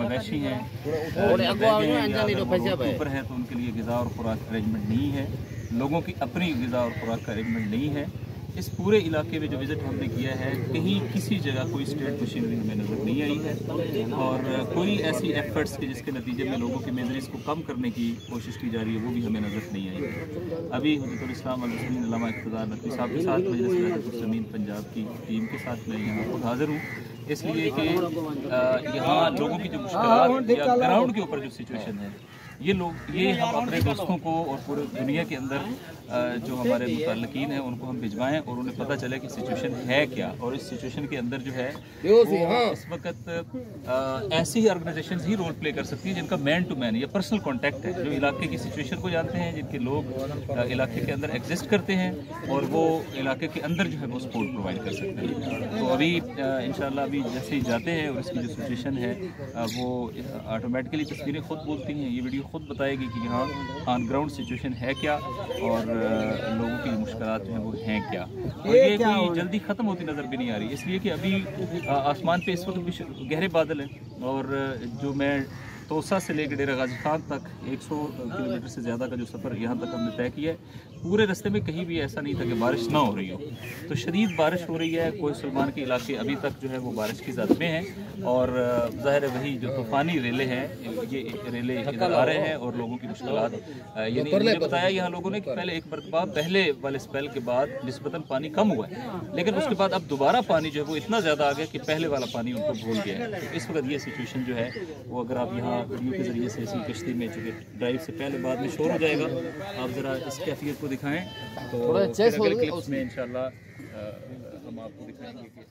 मवेशी हैं ऊपर है तो उनके लिए ग़िज़ा और खुराक अरेंजमेंट नहीं है, लोगों की अपनी ग़िज़ा और खुराक का अरेंजमेंट नहीं है। इस पूरे इलाके में जो विज़िट हमने किया है, कहीं किसी जगह कोई स्टेट मशीनरी हमें नज़र नहीं आई है और कोई ऐसी एफर्ट्स के जिसके नतीजे में लोगों की मेजरीज को कम करने की कोशिश की जा रही है वो भी हमें नज़र नहीं आई है। अभी हुज़्ज़तुल इस्लाम अल्लामा इक़्तिदार नक़वी साहब के साथ मजलिस ज़मीन पंजाब की टीम के साथ मैं यहाँ खुद हाज़िर हूँ, इसलिए कि यहाँ लोगों की जो मुश्किलात या ग्राउंड के ऊपर जो सिचुएशन है ये हम अपने दोस्तों को और पूरे दुनिया के अंदर जो हमारे मुतल्लिकीन हैं उनको हम भिजवाएं और उन्हें पता चले कि सिचुएशन है क्या। और इस सिचुएशन के अंदर जो है वो इस वक्त ऐसी ही ऑर्गेनाइजेशंस ही रोल प्ले कर सकती हैं जिनका मैन टू मैन या पर्सनल कांटेक्ट है, जो इलाके की सिचुएशन को जानते हैं, जिनके लोग इलाके के अंदर एग्जिस्ट करते हैं और वो इलाके के अंदर जो है वो सपोर्ट प्रोवाइड कर सकते हैं। तो अभी इंशाल्लाह अभी जैसे ही जाते हैं और इसकी जो सिचुएशन है वो ऑटोमेटिकली तस्वीरें खुद बोलती हैं, ये वीडियो खुद बताएगी कि यहाँ ऑन ग्राउंड सिचुएशन है क्या और लोगों की मुश्किलात जो हैं वो हैं क्या। और ये कोई जल्दी ख़त्म होती नज़र भी नहीं आ रही, इसलिए कि अभी आसमान पे इस वक्त भी गहरे बादल हैं और जो मैं तोसा से लेकर डेरा गाजी खान तक 100 किलोमीटर से ज़्यादा का जो सफ़र यहाँ तक हमने तय किया है, पूरे रास्ते में कहीं भी ऐसा नहीं था कि बारिश ना हो रही हो। तो शदीद बारिश हो रही है, कोई सलमान के इलाके अभी तक जो है वो बारिश की ज़द में हैं और ज़ाहिर है वही जो तूफ़ानी रेले हैं ये रेले इधर आ रहे हैं और लोगों की मुश्किलात यानी मुझे बताया यहाँ लोगों ने कि पहले एक मरतबा पहले वाले स्पेल के बाद निस्बतन पानी कम हुआ है, लेकिन उसके बाद अब दोबारा पानी जो है वो इतना ज़्यादा आ गया कि पहले वाला पानी उनको भूल गया है। तो इस वक्त ये सिचुएशन जो है वो अगर आप यहाँ वीडियो के ज़रिए से इसी कश्ती में, चूँकि ड्राइव से पहले बाद में शोर हो जाएगा, आप ज़रा इस कैफियत को दिखाएं तो क्लिप्स में इंशाल्लाह हम आपको दिखाएंगे कि